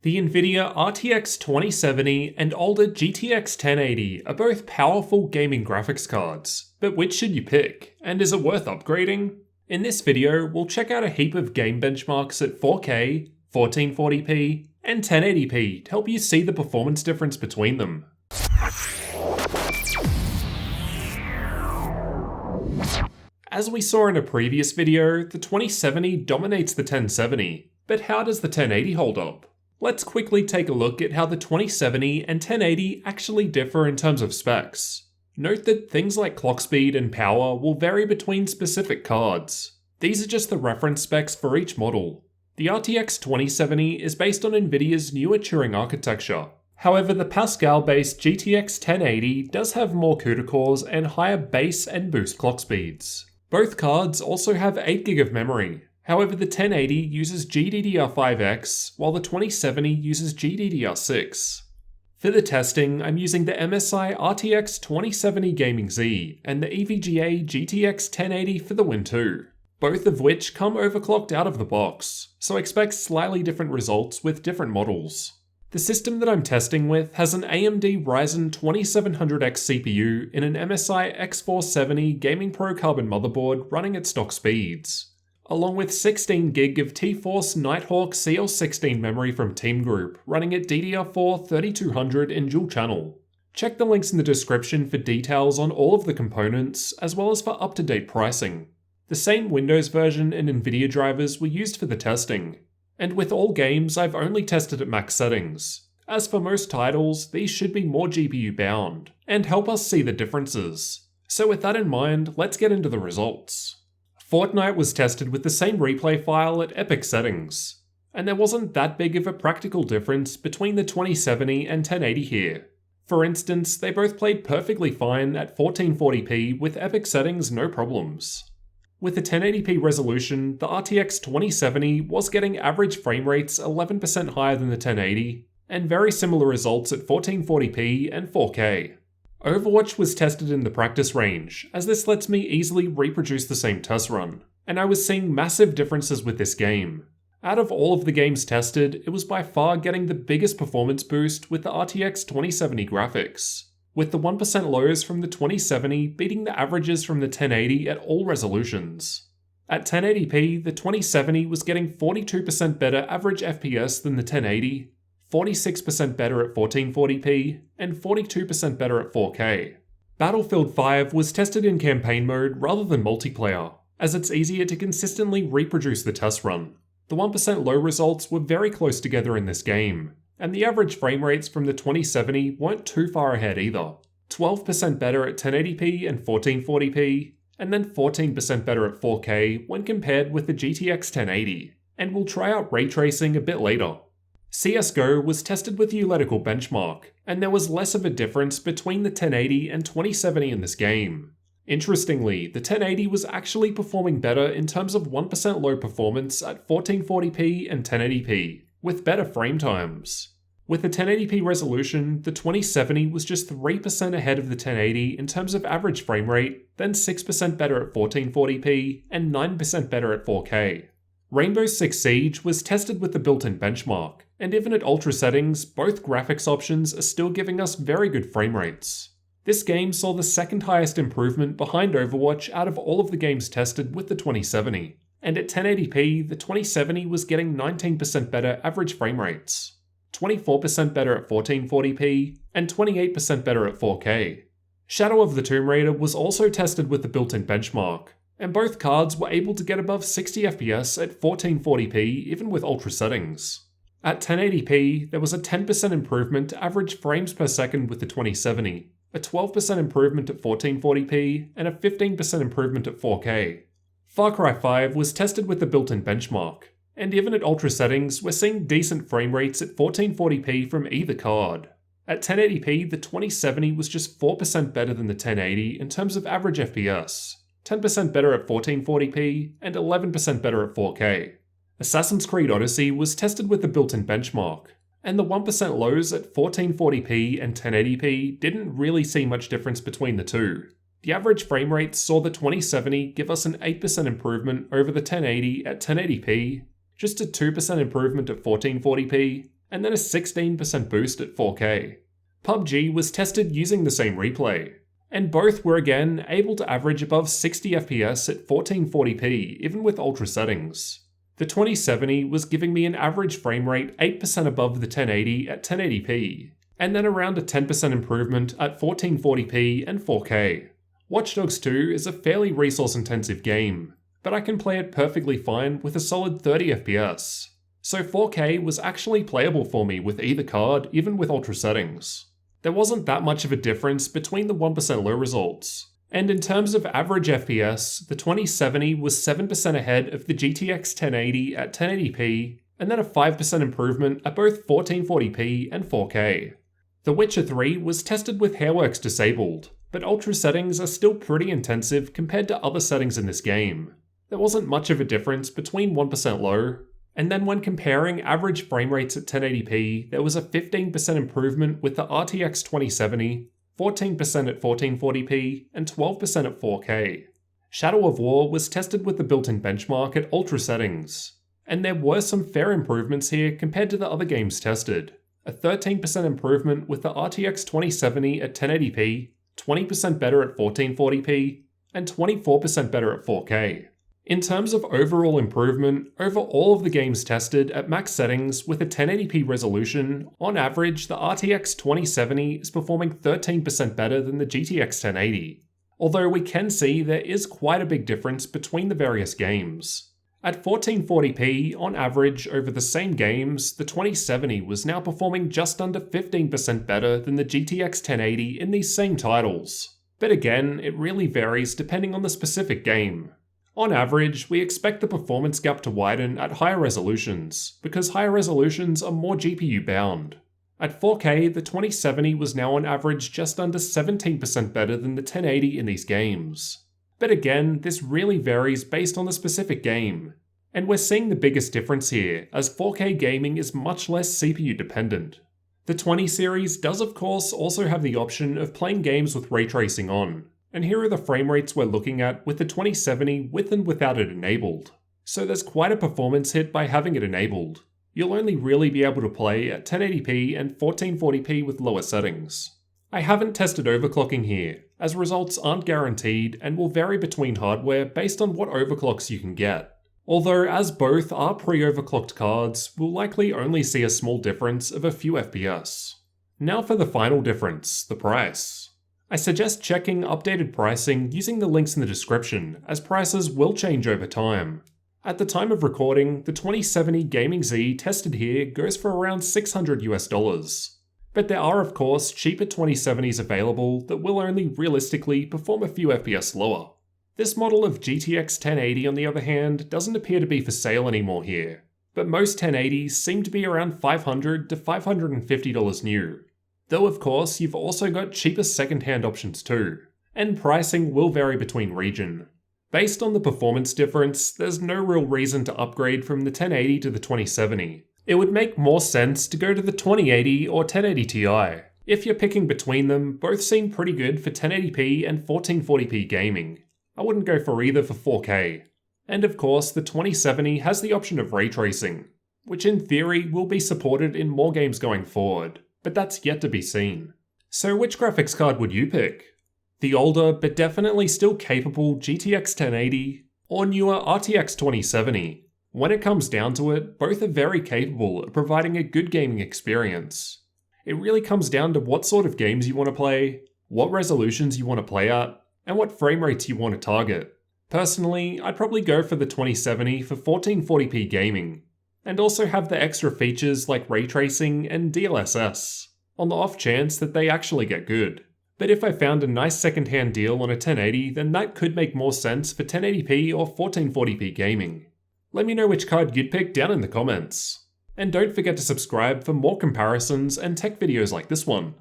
The Nvidia RTX 2070 and older GTX 1080 are both powerful gaming graphics cards, but which should you pick, and is it worth upgrading? In this video, we'll check out a heap of game benchmarks at 4K, 1440p, and 1080p to help you see the performance difference between them. As we saw in a previous video, the 2070 dominates the 1070, but how does the 1080 hold up? Let's quickly take a look at how the 2070 and 1080 actually differ in terms of specs. Note that things like clock speed and power will vary between specific cards. These are just the reference specs for each model. The RTX 2070 is based on Nvidia's newer Turing architecture. However, the Pascal-based GTX 1080 does have more CUDA cores and higher base and boost clock speeds. Both cards also have 8GB of memory. However, the 1080 uses GDDR5X, while the 2070 uses GDDR6. For the testing, I'm using the MSI RTX 2070 Gaming Z and the EVGA GTX 1080 for the Win 2, both of which come overclocked out of the box, so expect slightly different results with different models. The system that I'm testing with has an AMD Ryzen 2700X CPU in an MSI X470 Gaming Pro Carbon motherboard running at stock speeds, along with 16GB of T-Force Nighthawk CL16 memory from Team Group running at DDR4 3200 in dual channel. Check the links in the description for details on all of the components, as well as for up-to-date pricing. The same Windows version and Nvidia drivers were used for the testing, and with all games I've only tested at max settings. As for most titles, these should be more GPU bound, and help us see the differences. So with that in mind, let's get into the results. Fortnite was tested with the same replay file at epic settings, and there wasn't that big of a practical difference between the 2070 and 1080 here. For instance, they both played perfectly fine at 1440p with epic settings no problems. With the 1080p resolution, the RTX 2070 was getting average frame rates 11% higher than the 1080, and very similar results at 1440p and 4K. Overwatch was tested in the practice range, as this lets me easily reproduce the same test run, and I was seeing massive differences with this game. Out of all of the games tested, it was by far getting the biggest performance boost with the RTX 2070 graphics, with the 1% lows from the 2070 beating the averages from the 1080 at all resolutions. At 1080p, the 2070 was getting 42% better average FPS than the 1080, 46% better at 1440p, and 42% better at 4K. Battlefield 5 was tested in campaign mode rather than multiplayer, as it's easier to consistently reproduce the test run. The 1% low results were very close together in this game, and the average frame rates from the 2070 weren't too far ahead either. 12% better at 1080p and 1440p, and then 14% better at 4K when compared with the GTX 1080, and we'll try out ray tracing a bit later. CSGO was tested with the Untitled benchmark, and there was less of a difference between the 1080 and 2070 in this game. Interestingly, the 1080 was actually performing better in terms of 1% low performance at 1440p and 1080p, with better frame times. With the 1080p resolution, the 2070 was just 3% ahead of the 1080 in terms of average frame rate, then 6% better at 1440p, and 9% better at 4K. Rainbow Six Siege was tested with the built-in benchmark, and even at ultra settings, both graphics options are still giving us very good frame rates. This game saw the second highest improvement behind Overwatch out of all of the games tested with the 2070, and at 1080p, the 2070 was getting 19% better average frame rates, 24% better at 1440p, and 28% better at 4K. Shadow of the Tomb Raider was also tested with the built-in benchmark, and both cards were able to get above 60 FPS at 1440p even with ultra settings. At 1080p, there was a 10% improvement to average frames per second with the 2070, a 12% improvement at 1440p, and a 15% improvement at 4K. Far Cry 5 was tested with the built-in benchmark, and even at ultra settings, we're seeing decent frame rates at 1440p from either card. At 1080p, the 2070 was just 4% better than the 1080 in terms of average FPS, 10% better at 1440p, and 11% better at 4K. Assassin's Creed Odyssey was tested with the built-in benchmark, and the 1% lows at 1440p and 1080p didn't really see much difference between the two. The average frame rate saw the 2070 give us an 8% improvement over the 1080 at 1080p, just a 2% improvement at 1440p, and then a 16% boost at 4K. PUBG was tested using the same replay, and both were again able to average above 60 FPS at 1440p even with ultra settings. The 2070 was giving me an average frame rate 8% above the 1080 at 1080p, and then around a 10% improvement at 1440p and 4K. Watch Dogs 2 is a fairly resource-intensive game, but I can play it perfectly fine with a solid 30 FPS. So 4K was actually playable for me with either card, even with ultra settings. There wasn't that much of a difference between the 1% low results. And in terms of average FPS, the 2070 was 7% ahead of the GTX 1080 at 1080p, and then a 5% improvement at both 1440p and 4K. The Witcher 3 was tested with Hairworks disabled, but ultra settings are still pretty intensive compared to other settings in this game. There wasn't much of a difference between 1% low, and then when comparing average frame rates at 1080p, there was a 15% improvement with the RTX 2070, 14% at 1440p, and 12% at 4K. Shadow of War was tested with the built-in benchmark at ultra settings, and there were some fair improvements here compared to the other games tested. A 13% improvement with the RTX 2070 at 1080p, 20% better at 1440p, and 24% better at 4K. In terms of overall improvement, over all of the games tested at max settings with a 1080p resolution, on average the RTX 2070 is performing 13% better than the GTX 1080. Although we can see there is quite a big difference between the various games. At 1440p, on average over the same games, the 2070 was now performing just under 15% better than the GTX 1080 in these same titles. But again, it really varies depending on the specific game. On average, we expect the performance gap to widen at higher resolutions, because higher resolutions are more GPU bound. At 4K, the 2070 was now on average just under 17% better than the 1080 in these games. But again, this really varies based on the specific game. And we're seeing the biggest difference here, as 4K gaming is much less CPU dependent. The 20 series does of course also have the option of playing games with ray tracing on. And here are the frame rates we're looking at with the 2070 with and without it enabled. So there's quite a performance hit by having it enabled. You'll only really be able to play at 1080p and 1440p with lower settings. I haven't tested overclocking here, as results aren't guaranteed and will vary between hardware based on what overclocks you can get. Although as both are pre-overclocked cards, we'll likely only see a small difference of a few FPS. Now for the final difference, the price. I suggest checking updated pricing using the links in the description, as prices will change over time. At the time of recording, the 2070 Gaming Z tested here goes for around $600 US. But there are of course cheaper 2070s available that will only realistically perform a few FPS lower. This model of GTX 1080 on the other hand doesn't appear to be for sale anymore here, but most 1080s seem to be around $500 to $550 new. Though of course, you've also got cheaper second-hand options too, and pricing will vary between region. Based on the performance difference, there's no real reason to upgrade from the 1080 to the 2070. It would make more sense to go to the 2080 or 1080 Ti. If you're picking between them, both seem pretty good for 1080p and 1440p gaming. I wouldn't go for either for 4K. And of course, the 2070 has the option of ray tracing, which in theory will be supported in more games going forward. But that's yet to be seen. So which graphics card would you pick? The older but definitely still capable GTX 1080 or newer RTX 2070? When it comes down to it, both are very capable of providing a good gaming experience. It really comes down to what sort of games you want to play, what resolutions you want to play at, and what frame rates you want to target. Personally, I'd probably go for the 2070 for 1440p gaming, and also have the extra features like ray tracing and DLSS, on the off chance that they actually get good. But if I found a nice second-hand deal on a 1080, then that could make more sense for 1080p or 1440p gaming. Let me know which card you'd pick down in the comments. And don't forget to subscribe for more comparisons and tech videos like this one.